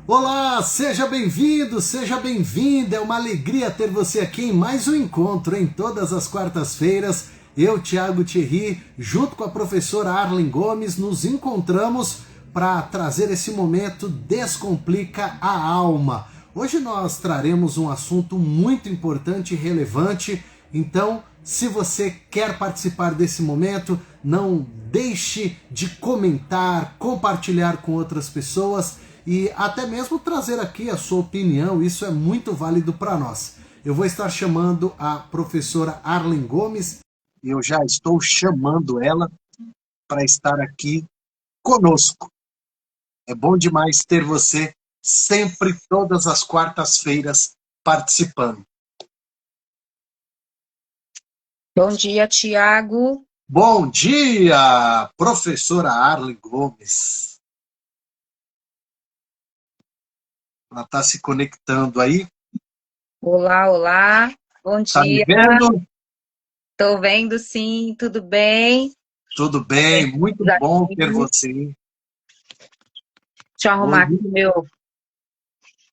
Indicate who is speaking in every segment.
Speaker 1: Olá, seja bem-vindo, seja bem-vinda. É uma alegria ter você aqui em mais um encontro em todas as quartas-feiras. Eu, Thiago Thierry, junto com a professora Arlen Gomes, nos encontramos para trazer esse momento Descomplica a Alma. Hoje nós traremos um assunto muito importante e relevante, então, se você quer participar desse momento, não deixe de comentar, compartilhar com outras pessoas e até mesmo trazer aqui a sua opinião, isso é muito válido para nós. Eu vou estar chamando a professora Arlen Gomes, e eu já estou chamando ela para estar aqui conosco. É bom demais ter você sempre, todas as quartas-feiras, participando.
Speaker 2: Bom dia, Tiago.
Speaker 1: Bom dia, professora Arlen Gomes. Ela está se conectando aí.
Speaker 2: Olá, olá. Bom
Speaker 1: Tá me
Speaker 2: dia.
Speaker 1: vendo?
Speaker 2: Estou vendo, sim. Tudo bem?
Speaker 1: Tudo bem, muito bom
Speaker 2: Aqui.
Speaker 1: ter você.
Speaker 2: Deixa eu arrumar
Speaker 1: Hoje,
Speaker 2: aqui meu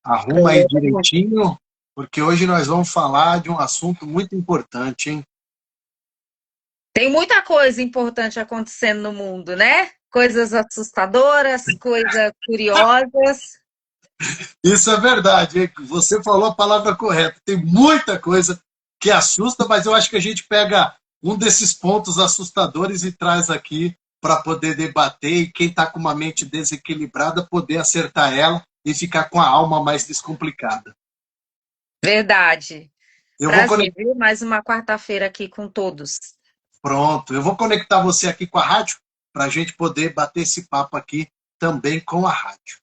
Speaker 1: arruma aí
Speaker 2: programa.
Speaker 1: direitinho, porque hoje nós vamos falar de um assunto muito importante, hein?
Speaker 2: Tem muita coisa importante acontecendo no mundo, né? Coisas assustadoras, coisas curiosas.
Speaker 1: Isso é verdade, hein? Você falou a palavra correta. Tem muita coisa que assusta, mas eu acho que a gente pega um desses pontos assustadores e traz aqui para poder debater e quem está com uma mente desequilibrada poder acertar ela e ficar com a alma mais descomplicada.
Speaker 2: Verdade.
Speaker 1: Eu vou
Speaker 2: Prazer,
Speaker 1: conectar,
Speaker 2: viu? Mais uma quarta-feira aqui com todos.
Speaker 1: pronto, eu vou conectar você aqui com a rádio para a gente poder bater esse papo aqui também com a rádio.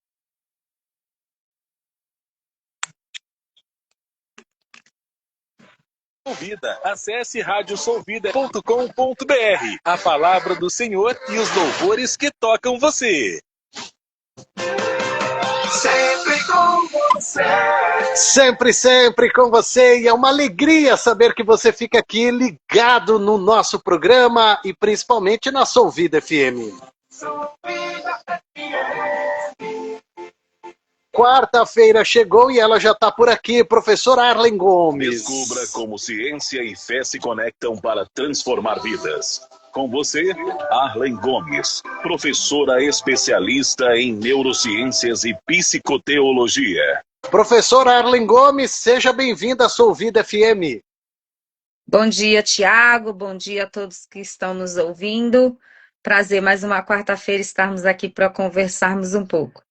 Speaker 3: Solvida. Acesse radiosolvida.com.br. A palavra do Senhor e os louvores que tocam você.
Speaker 1: Sempre com você. Sempre, sempre com você. E é uma alegria saber que você fica aqui ligado no nosso programa e principalmente na Solvida FM. Quarta-feira chegou e ela já está por aqui, professora Arlen Gomes.
Speaker 3: Descubra como ciência e fé se conectam para transformar vidas. Com você, Arlen Gomes, professora especialista em neurociências e psicoteologia.
Speaker 1: Professora Arlen Gomes, seja bem-vinda à Solvida FM.
Speaker 2: Bom dia, Tiago. Bom dia a todos que estão nos ouvindo. Prazer, mais uma quarta-feira estarmos aqui para conversarmos um pouco.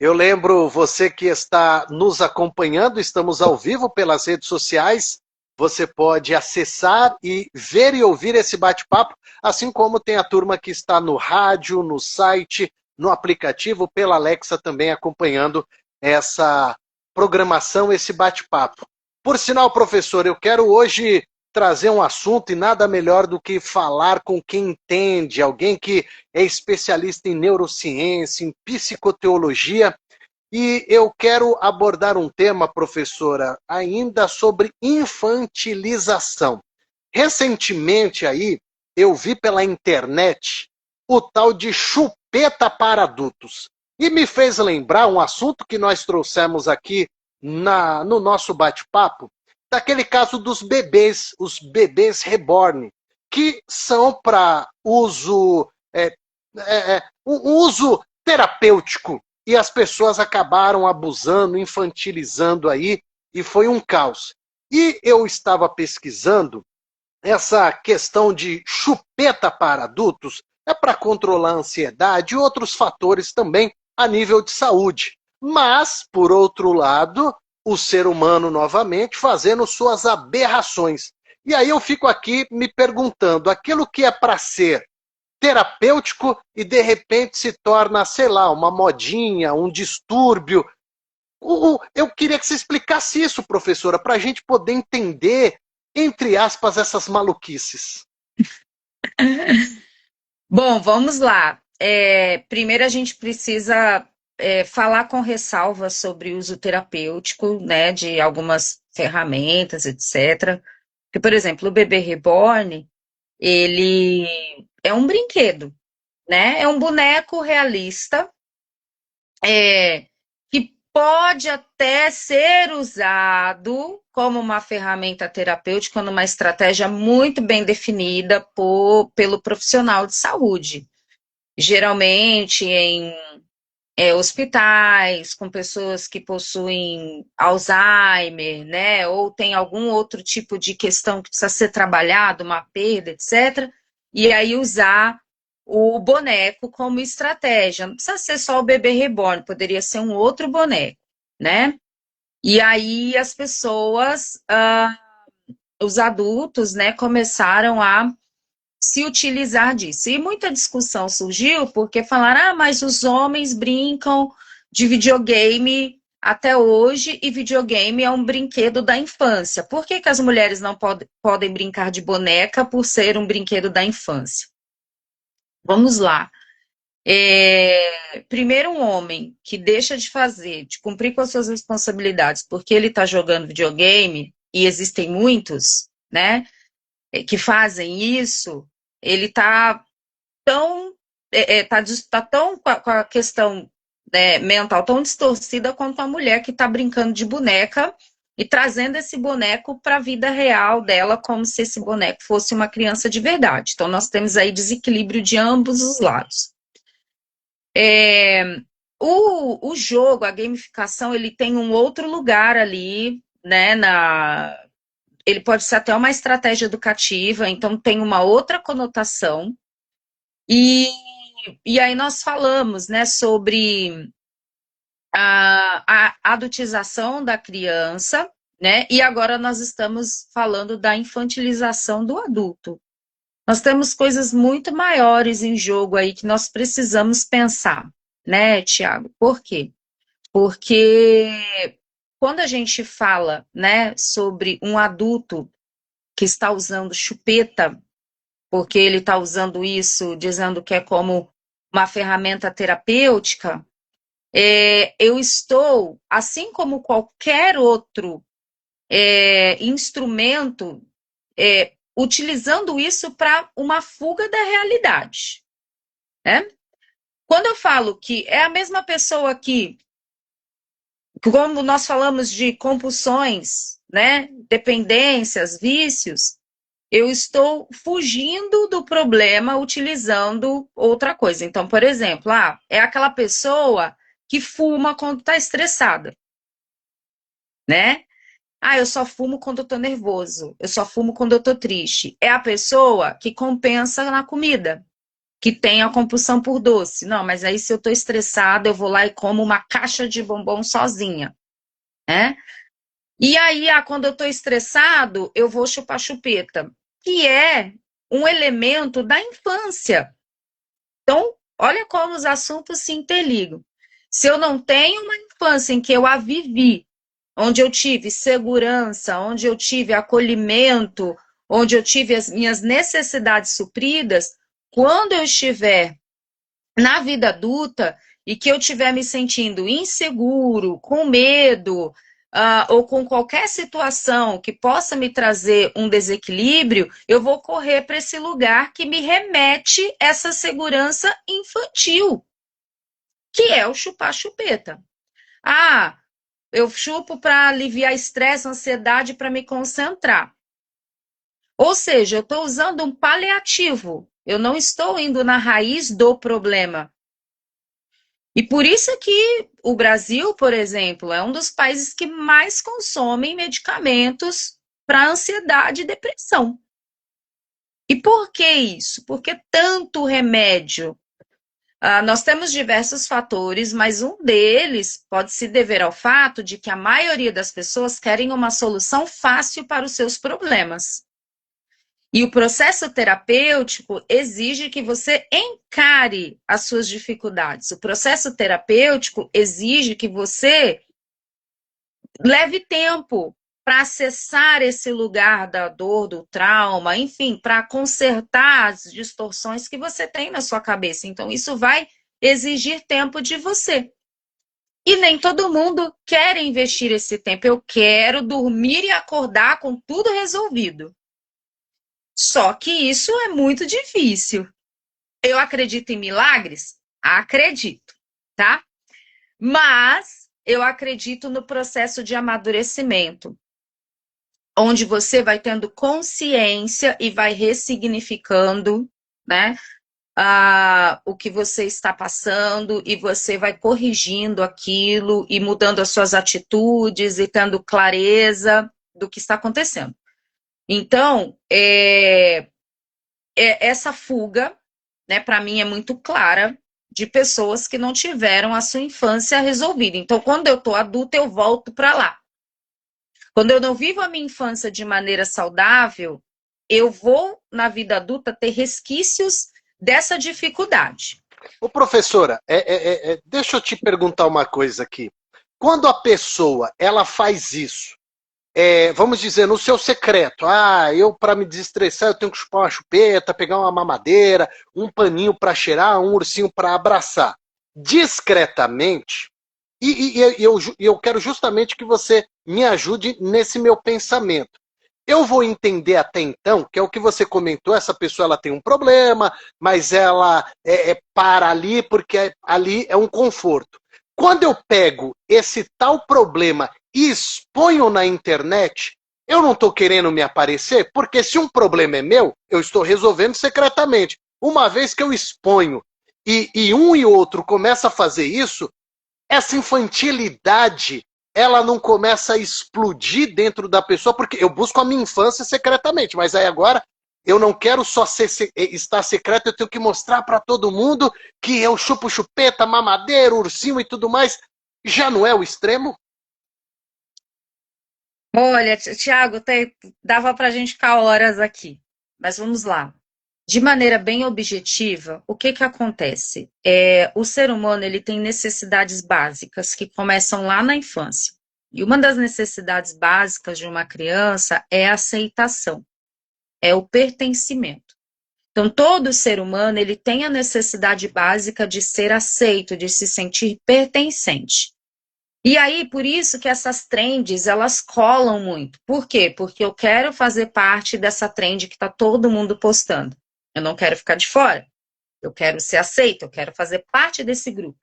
Speaker 1: Eu lembro você que está nos acompanhando, estamos ao vivo pelas redes sociais. Você pode acessar e ver e ouvir esse bate-papo, assim como tem a turma que está no rádio, no site, no aplicativo, pela Alexa também acompanhando essa programação, esse bate-papo. Por sinal, professor, eu quero hoje trazer um assunto e nada melhor do que falar com quem entende, alguém que é especialista em neurociência, em psicoteologia, e eu quero abordar um tema, professora, ainda sobre infantilização. Recentemente aí, eu vi pela internet o tal de chupeta para adultos. E me fez lembrar um assunto que nós trouxemos aqui no nosso bate-papo, daquele caso dos bebês, os bebês reborn, que são para uso, um uso terapêutico. E as pessoas acabaram abusando, infantilizando aí, e foi um caos. E eu estava pesquisando essa questão de chupeta para adultos é para controlar a ansiedade e outros fatores também a nível de saúde. Mas, por outro lado, o ser humano novamente fazendo suas aberrações. E aí eu fico aqui me perguntando, aquilo que é para ser terapêutico e de repente se torna, sei lá, uma modinha, um distúrbio. Eu queria que você explicasse isso, professora, para a gente poder entender, entre aspas, essas maluquices.
Speaker 2: Bom, vamos lá. Primeiro a gente precisa falar com ressalvas sobre o uso terapêutico, né, de algumas ferramentas, etc. Porque, por exemplo, o bebê reborn, ele é um brinquedo, né? É um boneco realista, que pode até ser usado como uma ferramenta terapêutica, numa estratégia muito bem definida pelo profissional de saúde. Geralmente em hospitais, com pessoas que possuem Alzheimer, né, ou tem algum outro tipo de questão que precisa ser trabalhado, uma perda, etc. E aí usar o boneco como estratégia. Não precisa ser só o bebê reborn, poderia ser um outro boneco, né? E aí as pessoas, os adultos, né, começaram a se utilizar disso. E muita discussão surgiu porque falaram, mas os homens brincam de videogame até hoje e videogame é um brinquedo da infância. Por que que as mulheres não podem brincar de boneca por ser um brinquedo da infância? Vamos lá. Primeiro, um homem que deixa de fazer, de cumprir com as suas responsabilidades porque ele está jogando videogame, e existem muitos, né, que fazem isso, ele está tão, tá tão com a questão, né, mental tão distorcida quanto a mulher que está brincando de boneca e trazendo esse boneco para a vida real dela, como se esse boneco fosse uma criança de verdade. Então, nós temos aí desequilíbrio de ambos os lados. O jogo, a gamificação, ele tem um outro lugar ali, né, ele pode ser até uma estratégia educativa, então tem uma outra conotação. E aí nós falamos, né, sobre a adultização da criança, né, e agora nós estamos falando da infantilização do adulto. Nós temos coisas muito maiores em jogo aí que nós precisamos pensar, né, Tiago? Por quê? Porque quando a gente fala, né, sobre um adulto que está usando chupeta, porque ele está usando isso, dizendo que é como uma ferramenta terapêutica, eu estou, assim como qualquer outro instrumento, utilizando isso para uma fuga da realidade, né? Quando eu falo que é a mesma pessoa que, como nós falamos de compulsões, né, dependências, vícios, eu estou fugindo do problema utilizando outra coisa. Então, por exemplo, é aquela pessoa que fuma quando está estressada, né? Eu só fumo quando eu tô nervoso, eu só fumo quando eu tô triste. É a pessoa que compensa na comida, que tem a compulsão por doce. Não, mas aí se eu tô estressada, eu vou lá e como uma caixa de bombom sozinha, né? E aí, quando eu tô estressado, eu vou chupar chupeta, que é um elemento da infância. Então, olha como os assuntos se interligam. Se eu não tenho uma infância em que eu a vivi, onde eu tive segurança, onde eu tive acolhimento, onde eu tive as minhas necessidades supridas, quando eu estiver na vida adulta e que eu estiver me sentindo inseguro, com medo, ou com qualquer situação que possa me trazer um desequilíbrio, eu vou correr para esse lugar que me remete essa segurança infantil, que é o chupar chupeta. Eu chupo para aliviar estresse, ansiedade, para me concentrar. Ou seja, eu estou usando um paliativo. Eu não estou indo na raiz do problema. E por isso que o Brasil, por exemplo, é um dos países que mais consomem medicamentos para ansiedade e depressão. E por que isso? Por que tanto remédio? Nós temos diversos fatores, mas um deles pode se dever ao fato de que a maioria das pessoas querem uma solução fácil para os seus problemas. E o processo terapêutico exige que você encare as suas dificuldades. O processo terapêutico exige que você leve tempo para acessar esse lugar da dor, do trauma, enfim, para consertar as distorções que você tem na sua cabeça. Então, isso vai exigir tempo de você. E nem todo mundo quer investir esse tempo. Eu quero dormir e acordar com tudo resolvido. Só que isso é muito difícil. Eu acredito em milagres? Acredito, tá? Mas eu acredito no processo de amadurecimento, onde você vai tendo consciência e vai ressignificando, né, o que você está passando, e você vai corrigindo aquilo e mudando as suas atitudes e tendo clareza do que está acontecendo. Então, essa fuga, né, para mim é muito clara, de pessoas que não tiveram a sua infância resolvida. Então, quando eu estou adulta, eu volto para lá. Quando eu não vivo a minha infância de maneira saudável, eu vou, na vida adulta, ter resquícios dessa dificuldade.
Speaker 1: Ô, professora, deixa eu te perguntar uma coisa aqui. Quando a pessoa ela faz isso, vamos dizer, no seu secreto, eu para me desestressar eu tenho que chupar uma chupeta, pegar uma mamadeira, um paninho para cheirar, um ursinho para abraçar. Discretamente, eu quero justamente que você me ajude nesse meu pensamento. Eu vou entender até então, que é o que você comentou, essa pessoa ela tem um problema, mas ela para ali porque ali é um conforto. Quando eu pego esse tal problema e exponho na internet, eu não estou querendo me aparecer, porque se um problema é meu, eu estou resolvendo secretamente. Uma vez que eu exponho e um e outro começa a fazer isso, essa infantilidade, ela não começa a explodir dentro da pessoa, porque eu busco a minha infância secretamente, mas aí agora eu não quero só estar secreto, eu tenho que mostrar para todo mundo que eu chupo chupeta, mamadeiro, ursinho e tudo mais. Já não é o extremo?
Speaker 2: Olha, Tiago, dava para a gente ficar horas aqui, mas vamos lá. De maneira bem objetiva, o que acontece? O ser humano ele tem necessidades básicas que começam lá na infância. E uma das necessidades básicas de uma criança é a aceitação, é o pertencimento. Então, todo ser humano ele tem a necessidade básica de ser aceito, de se sentir pertencente. E aí, por isso que essas trends, elas colam muito. Por quê? Porque eu quero fazer parte dessa trend que está todo mundo postando. Eu não quero ficar de fora. Eu quero ser aceito, eu quero fazer parte desse grupo.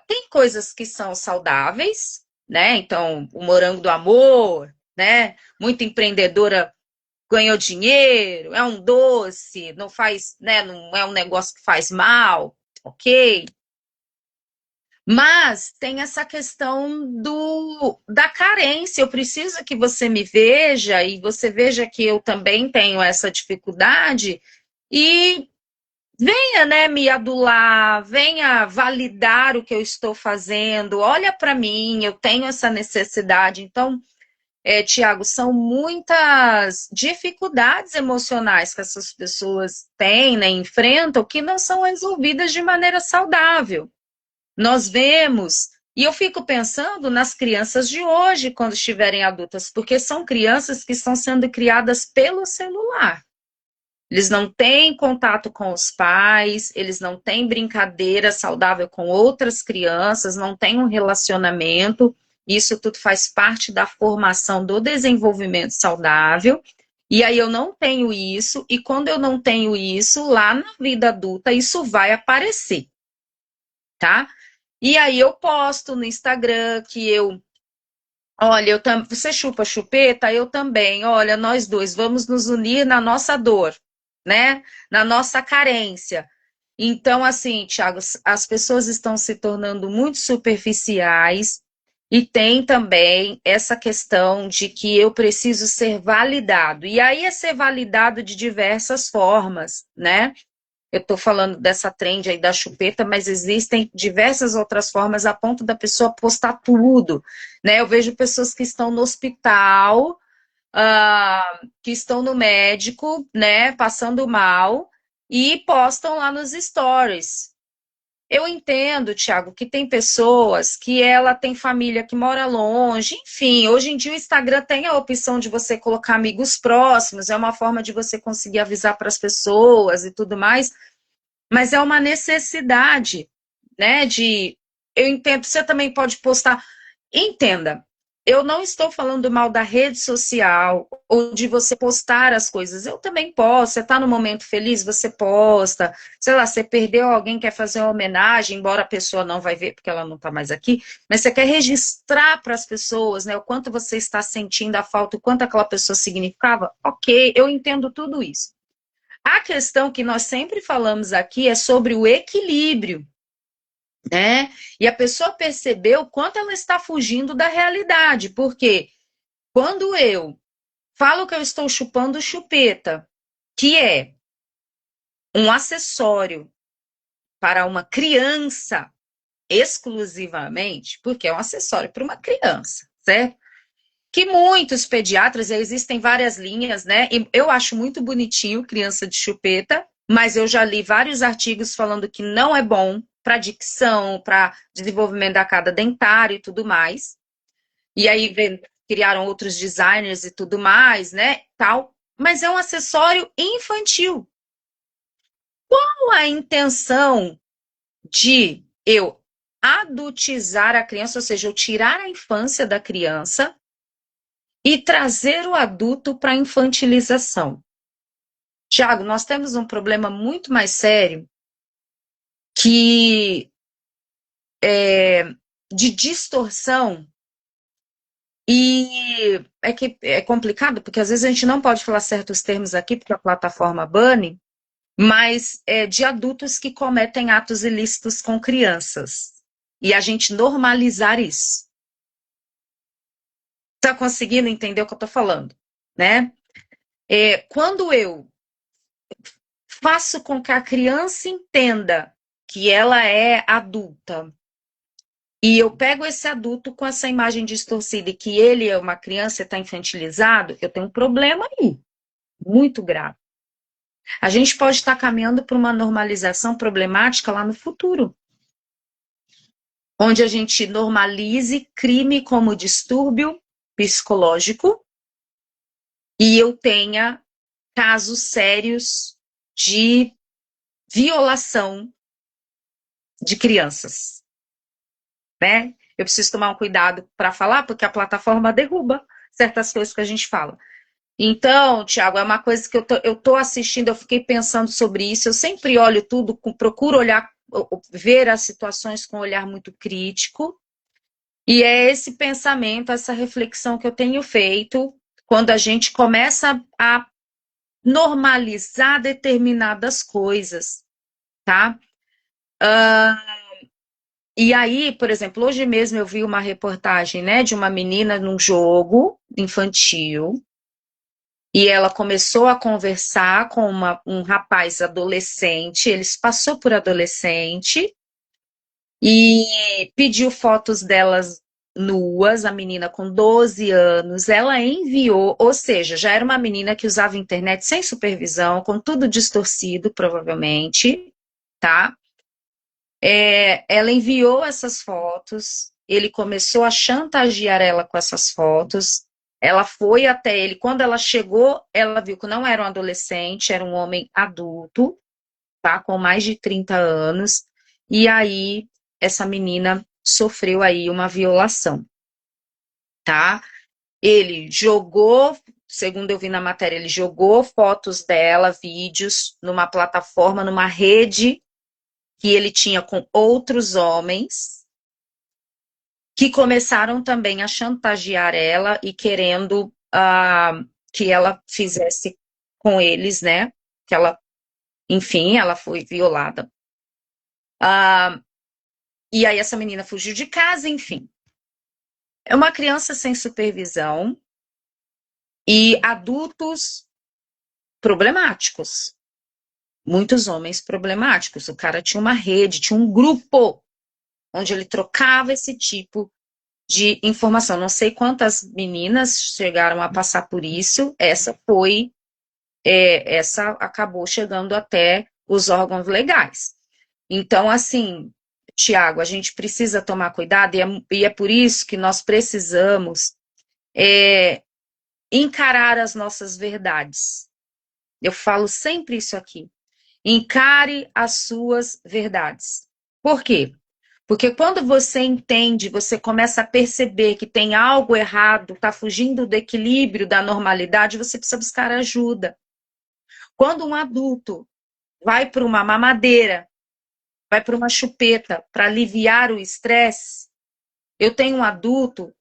Speaker 2: Tem coisas que são saudáveis, né? Então, o morango do amor, né? Muita empreendedora ganhou dinheiro, é um doce, não faz, né? Não é um negócio que faz mal, ok? Mas tem essa questão da carência. Eu preciso que você me veja e você veja que eu também tenho essa dificuldade e venha, né, me adular, venha validar o que eu estou fazendo. Olha para mim, eu tenho essa necessidade. Então, Tiago, são muitas dificuldades emocionais que essas pessoas têm, né, enfrentam, que não são resolvidas de maneira saudável. Nós vemos, e eu fico pensando nas crianças de hoje, quando estiverem adultas, porque são crianças que estão sendo criadas pelo celular. Eles não têm contato com os pais, eles não têm brincadeira saudável com outras crianças, não têm um relacionamento. Isso tudo faz parte da formação do desenvolvimento saudável. E aí eu não tenho isso, e quando eu não tenho isso, lá na vida adulta, isso vai aparecer, tá? E aí eu posto no Instagram que olha, você chupa chupeta, eu também, olha, nós dois vamos nos unir na nossa dor, né? Na nossa carência. Então, assim, Thiago, as pessoas estão se tornando muito superficiais e tem também essa questão de que eu preciso ser validado. E aí é ser validado de diversas formas, né? Eu estou falando dessa trend aí da chupeta, mas existem diversas outras formas a ponto da pessoa postar tudo, né? Eu vejo pessoas que estão no hospital, que estão no médico, né, passando mal, e postam lá nos stories. Eu entendo, Thiago, que tem pessoas que ela tem família que mora longe, enfim, hoje em dia o Instagram tem a opção de você colocar amigos próximos, é uma forma de você conseguir avisar para as pessoas e tudo mais, mas é uma necessidade, né, eu entendo, você também pode postar, entenda, Eu não estou falando mal da rede social ou de você postar as coisas. Eu também posto. Você está no momento feliz, você posta. Sei lá, você perdeu alguém, quer fazer uma homenagem, embora a pessoa não vai ver porque ela não está mais aqui, mas você quer registrar para as pessoas, né, o quanto você está sentindo a falta, o quanto aquela pessoa significava. Ok, eu entendo tudo isso. A questão que nós sempre falamos aqui é sobre o equilíbrio, né? E a pessoa percebeu o quanto ela está fugindo da realidade, porque quando eu falo que eu estou chupando chupeta, que é um acessório para uma criança exclusivamente, porque é um acessório para uma criança, certo? Que muitos pediatras, existem várias linhas, né? E eu acho muito bonitinho criança de chupeta, mas eu já li vários artigos falando que não é bom para dicção, para desenvolvimento da arcada dentária e tudo mais. E aí criaram outros designers e tudo mais, né? Tal. Mas é um acessório infantil. Qual a intenção de eu adultizar a criança, ou seja, eu tirar a infância da criança e trazer o adulto para a infantilização? Tiago, nós temos um problema muito mais sério que de distorção. E é que é complicado, porque às vezes a gente não pode falar certos termos aqui, porque a plataforma bane, mas de adultos que cometem atos ilícitos com crianças. E a gente normalizar isso. Está conseguindo entender o que eu estou falando, né? Quando eu faço com que a criança entenda que ela é adulta, e eu pego esse adulto com essa imagem distorcida e que ele é uma criança e está infantilizado, eu tenho um problema aí, muito grave. A gente pode estar caminhando para uma normalização problemática lá no futuro, onde a gente normalize crime como distúrbio psicológico e eu tenha casos sérios de violação de crianças, né? Eu preciso tomar um cuidado para falar, porque a plataforma derruba certas coisas que a gente fala. Então, Tiago, é uma coisa que eu tô assistindo, eu fiquei pensando sobre isso, eu sempre olho tudo, procuro olhar, ver as situações com um olhar muito crítico, e é esse pensamento, essa reflexão que eu tenho feito quando a gente começa a normalizar determinadas coisas, tá? E aí, por exemplo, hoje mesmo eu vi uma reportagem, né, de uma menina num jogo infantil, e ela começou a conversar com um rapaz adolescente, ele se passou por adolescente, e pediu fotos delas nuas, a menina com 12 anos, ela enviou, ou seja, já era uma menina que usava internet sem supervisão, com tudo distorcido, provavelmente, tá? Ela enviou essas fotos, ele começou a chantagear ela com essas fotos, ela foi até ele, quando ela chegou, ela viu que não era um adolescente, era um homem adulto, tá, com mais de 30 anos, e aí essa menina sofreu aí uma violação, tá? Ele jogou, segundo eu vi na matéria, ele jogou fotos dela, vídeos, numa plataforma, numa rede que ele tinha com outros homens, que começaram também a chantagear ela e querendo que ela fizesse com eles, né? Que ela, enfim, ela foi violada. E aí essa menina fugiu de casa, enfim. É uma criança sem supervisão e adultos problemáticos. Muitos homens problemáticos. O cara tinha uma rede, tinha um grupo onde ele trocava esse tipo de informação. Não sei quantas meninas chegaram a passar por isso. Essa acabou chegando até os órgãos legais. Então, assim, Tiago, a gente precisa tomar cuidado e é por isso que nós precisamos encarar as nossas verdades. Eu falo sempre isso aqui. Encare as suas verdades. Por quê? Porque quando você entende, você começa a perceber que tem algo errado, está fugindo do equilíbrio, da normalidade, você precisa buscar ajuda. Quando um adulto vai para uma mamadeira, vai para uma chupeta para aliviar o estresse, eu tenho um adulto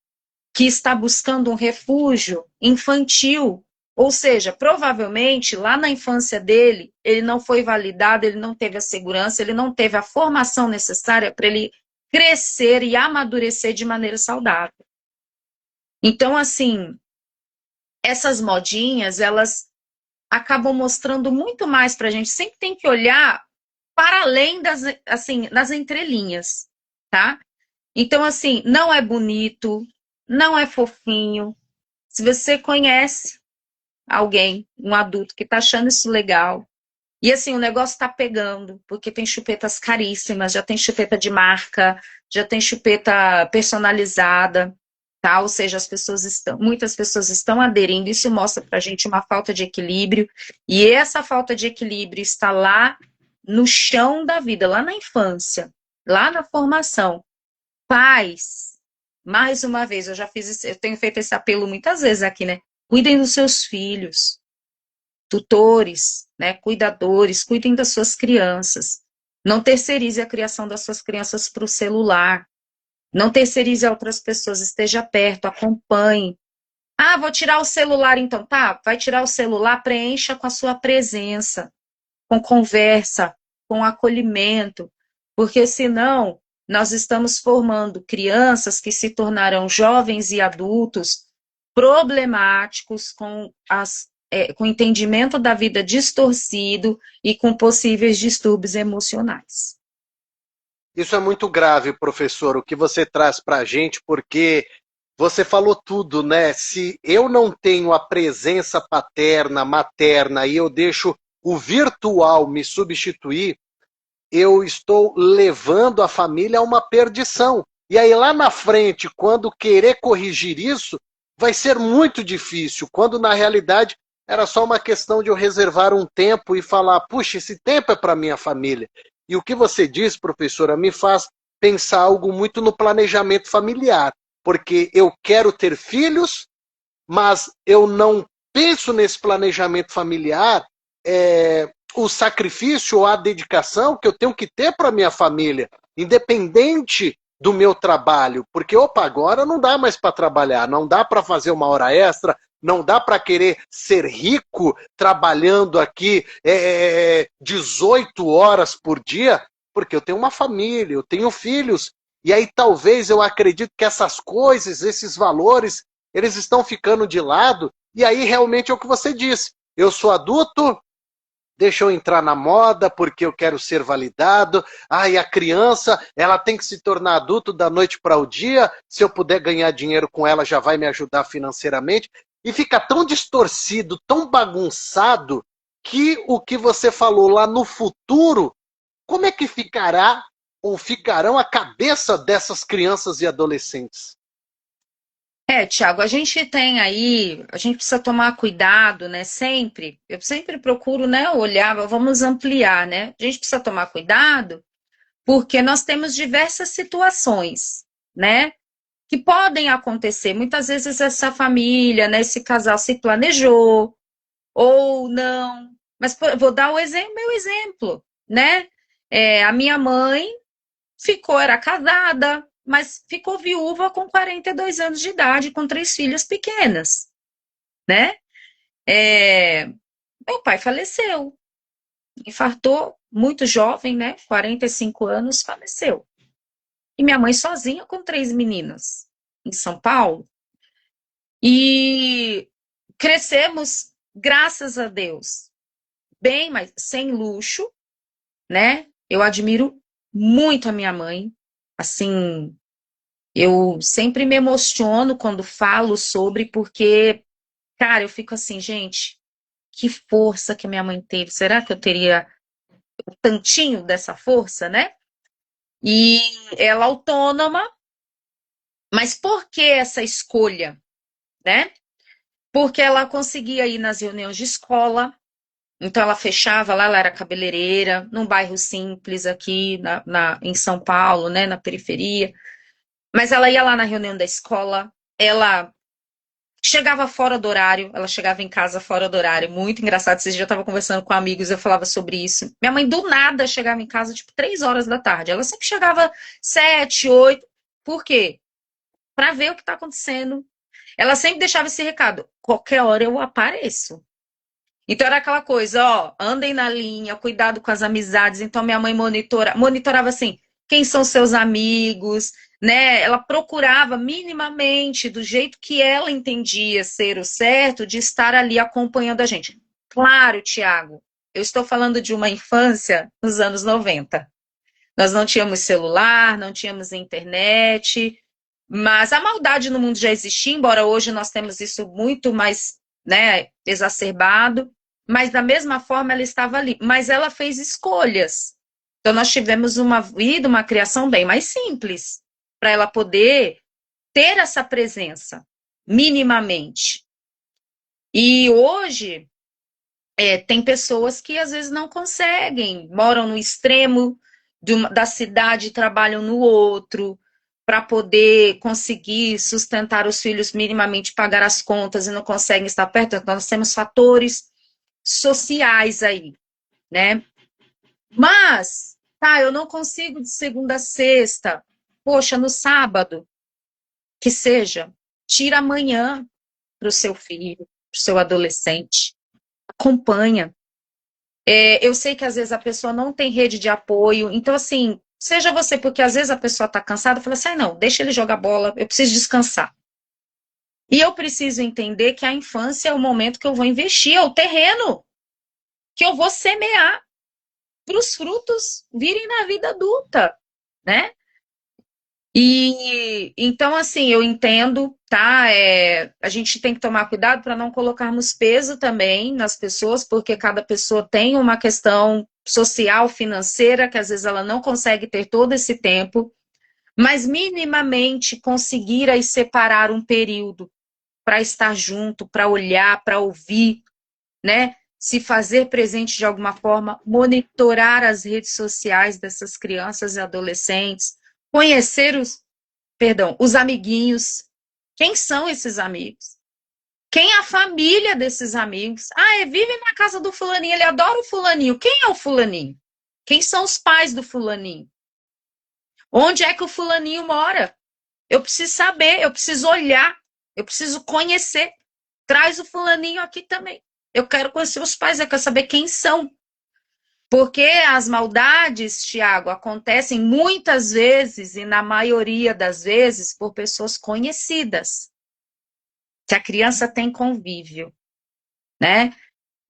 Speaker 2: que está buscando um refúgio infantil, ou seja, provavelmente lá na infância dele, ele não foi validado, ele não teve a segurança, ele não teve a formação necessária para ele crescer e amadurecer de maneira saudável. Então, assim, essas modinhas, elas acabam mostrando muito mais para a gente. Sempre tem que olhar para além das, assim, nas entrelinhas, tá? Então, assim, não é bonito, não é fofinho. Se você conhece alguém, um adulto que tá achando isso legal, e assim, o negócio tá pegando, porque tem chupetas caríssimas, já tem chupeta de marca, já tem chupeta personalizada, tá? Ou seja, muitas pessoas estão aderindo, isso mostra pra gente uma falta de equilíbrio, e essa falta de equilíbrio está lá no chão da vida, lá na infância, lá na formação. Pais, mais uma vez, eu tenho feito esse apelo muitas vezes aqui, né? Cuidem dos seus filhos, tutores, né? Cuidadores, cuidem das suas crianças. Não terceirize a criação das suas crianças para o celular. Não terceirize a outras pessoas, esteja perto, acompanhe. Ah, vou tirar o celular então. Tá, vai tirar o celular, preencha com a sua presença, com conversa, com acolhimento, porque senão nós estamos formando crianças que se tornarão jovens e adultos problemáticos, com entendimento da vida distorcido e com possíveis distúrbios emocionais.
Speaker 1: Isso é muito grave, professor, o que você traz para a gente, porque você falou tudo, né? Se eu não tenho a presença paterna, materna, e eu deixo o virtual me substituir, eu estou levando a família a uma perdição. E aí lá na frente, quando querer corrigir isso, vai ser muito difícil, quando na realidade era só uma questão de eu reservar um tempo e falar, puxa, esse tempo é para minha família. E o que você diz, professora, me faz pensar algo muito no planejamento familiar, porque eu quero ter filhos, mas eu não penso nesse planejamento familiar, o sacrifício ou a dedicação que eu tenho que ter para minha família, independente do meu trabalho, porque opa, agora não dá mais para trabalhar, não dá para fazer uma hora extra, não dá para querer ser rico trabalhando aqui 18 horas por dia, porque eu tenho uma família, eu tenho filhos, e aí talvez eu acredito que essas coisas, esses valores, eles estão ficando de lado, e aí realmente é o que você disse, eu sou adulto, deixa eu entrar na moda porque eu quero ser validado. E a criança, ela tem que se tornar adulto da noite para o dia. Se eu puder ganhar dinheiro com ela, já vai me ajudar financeiramente. E fica tão distorcido, tão bagunçado, que o que você falou lá no futuro, como é que ficará ou ficarão a cabeça dessas crianças e adolescentes?
Speaker 2: Tiago, a gente tem aí, a gente precisa tomar cuidado, né? Sempre, eu sempre procuro, né, olhar, vamos ampliar, né? A gente precisa tomar cuidado porque nós temos diversas situações, né, que podem acontecer. Muitas vezes essa família, né, esse casal se planejou ou não. Mas vou dar meu exemplo, né? A minha mãe era casada, mas ficou viúva com 42 anos de idade, com 3 filhas pequenas, né? Meu pai faleceu, infartou, muito jovem, né? 45 anos, faleceu. E minha mãe sozinha com 3 meninas, em São Paulo. E crescemos, graças a Deus, bem, mas sem luxo, né? Eu admiro muito a minha mãe, assim, eu sempre me emociono quando falo sobre, porque, cara, eu fico assim, gente, que força que minha mãe teve. Será que eu teria um tantinho dessa força, né? E ela autônoma, mas por que essa escolha, né? Porque ela conseguia ir nas reuniões de escola, Então ela fechava lá, ela era cabeleireira, num bairro simples aqui em São Paulo, né, na periferia. Mas ela ia lá na reunião da escola, ela chegava fora do horário, ela chegava em casa fora do horário. Muito engraçado, vocês já estavam conversando com amigos, eu falava sobre isso. Minha mãe do nada chegava em casa, tipo, 3 horas da tarde. Ela sempre chegava 7, 8. Por quê? Para ver o que está acontecendo. Ela sempre deixava esse recado: qualquer hora eu apareço. Então era aquela coisa, ó, andem na linha, cuidado com as amizades. Então minha mãe monitorava assim, quem são seus amigos, né? Ela procurava minimamente, do jeito que ela entendia ser o certo, de estar ali acompanhando a gente. Claro, Tiago, eu estou falando de uma infância nos anos 90. Nós não tínhamos celular, não tínhamos internet, mas a maldade no mundo já existia, embora hoje nós temos isso muito mais, né, exacerbado, mas da mesma forma ela estava ali. Mas ela fez escolhas. Então nós tivemos uma vida, uma criação bem mais simples, para ela poder ter essa presença, minimamente. E hoje, tem pessoas que às vezes não conseguem, moram no extremo da cidade e trabalham no outro, para poder conseguir sustentar os filhos, minimamente pagar as contas, e não conseguem estar perto. Então, nós temos fatores sociais aí, né? Mas, tá, eu não consigo de segunda a sexta. Poxa, no sábado, que seja, tira amanhã para o seu filho, para o seu adolescente. Acompanha. Eu sei que às vezes a pessoa não tem rede de apoio, então assim, seja você, porque às vezes a pessoa está cansada, fala assim, não, deixa ele jogar bola, eu preciso descansar. E eu preciso entender que a infância é o momento que eu vou investir, é o terreno que eu vou semear para os frutos virem na vida adulta, né? E então, assim, eu entendo, tá? A gente tem que tomar cuidado para não colocarmos peso também nas pessoas, porque cada pessoa tem uma questão social, financeira, que às vezes ela não consegue ter todo esse tempo, mas minimamente conseguir aí separar um período para estar junto, para olhar, para ouvir, né? Se fazer presente de alguma forma, monitorar as redes sociais dessas crianças e adolescentes, conhecer os amiguinhos. Quem são esses amigos? Quem é a família desses amigos? Vive na casa do fulaninho, ele adora o fulaninho. Quem é o fulaninho? Quem são os pais do fulaninho? Onde é que o fulaninho mora? Eu preciso saber, eu preciso olhar, eu preciso conhecer. Traz o fulaninho aqui também. Eu quero conhecer os pais, eu quero saber quem são. Porque as maldades, Tiago, acontecem muitas vezes e na maioria das vezes por pessoas conhecidas. Que a criança tem convívio, né?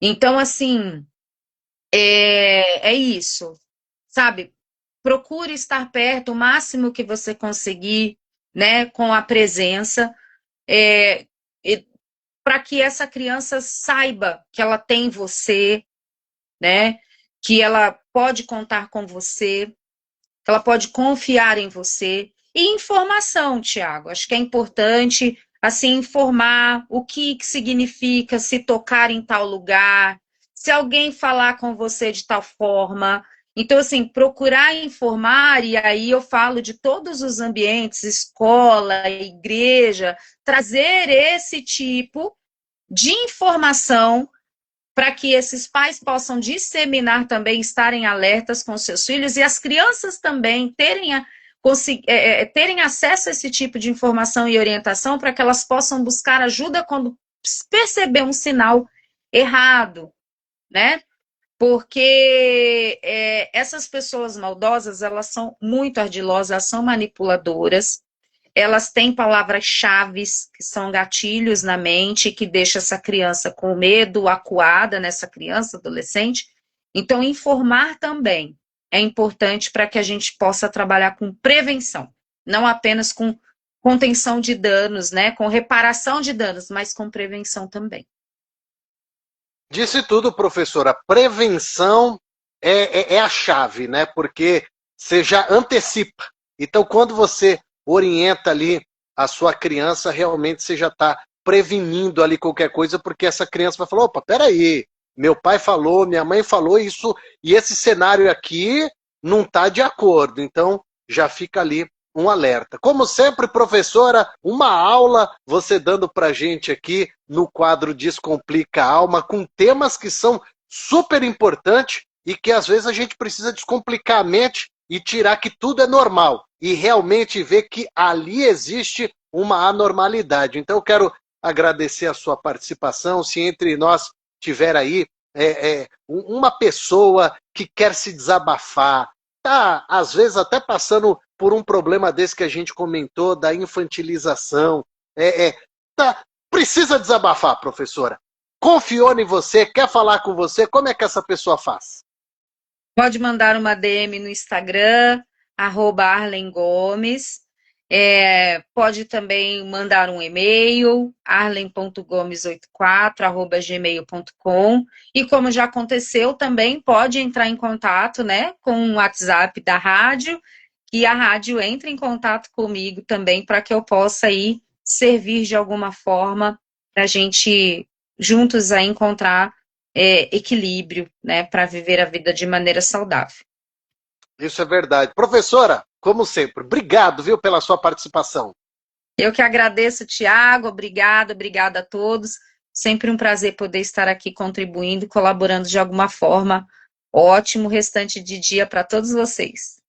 Speaker 2: Então, assim, é isso, sabe? Procure estar perto o máximo que você conseguir, né? Com a presença, para que essa criança saiba que ela tem você, né? Que ela pode contar com você, que ela pode confiar em você. E informação, Tiago, acho que é importante, assim, informar o que significa se tocar em tal lugar, se alguém falar com você de tal forma. Então, assim, procurar informar, e aí eu falo de todos os ambientes, escola, igreja, trazer esse tipo de informação para que esses pais possam disseminar também, estarem alertas com seus filhos, e as crianças também terem acesso a esse tipo de informação e orientação para que elas possam buscar ajuda quando perceber um sinal errado, né? Porque essas pessoas maldosas, elas são muito ardilosas, elas são manipuladoras, elas têm palavras-chave que são gatilhos na mente, que deixa essa criança com medo, acuada, nessa criança, adolescente. Então, informar também é importante para que a gente possa trabalhar com prevenção, não apenas com contenção de danos, né, com reparação de danos, mas com prevenção também.
Speaker 1: Disse tudo, professora. Prevenção é a chave, né? Porque você já antecipa. Então, quando você orienta ali a sua criança, realmente você já está prevenindo ali qualquer coisa, porque essa criança vai falar, opa, peraí, meu pai falou, minha mãe falou isso, e esse cenário aqui não está de acordo. Então, já fica ali um alerta. Como sempre, professora, uma aula você dando para a gente aqui no quadro Descomplica a Alma, com temas que são super importantes e que às vezes a gente precisa descomplicar a mente e tirar que tudo é normal e realmente ver que ali existe uma anormalidade. Então, eu quero agradecer a sua participação. Se entre nós tiver aí uma pessoa que quer se desabafar, tá às vezes até passando por um problema desse que a gente comentou, da infantilização, precisa desabafar, professora. Confiou em você, quer falar com você, como é que essa pessoa faz?
Speaker 2: Pode mandar uma DM no Instagram, @arlengomes. Pode também mandar um e-mail, arlen.gomes84@gmail.com. E como já aconteceu, também pode entrar em contato, né, com o WhatsApp da rádio, e a rádio entra em contato comigo também para que eu possa aí servir de alguma forma para a gente juntos aí encontrar equilíbrio, né, para viver a vida de maneira saudável.
Speaker 1: Isso é verdade. Professora, como sempre, obrigado, viu, pela sua participação.
Speaker 2: Eu que agradeço, Tiago, obrigada a todos. Sempre um prazer poder estar aqui contribuindo, colaborando de alguma forma. Ótimo restante de dia para todos vocês.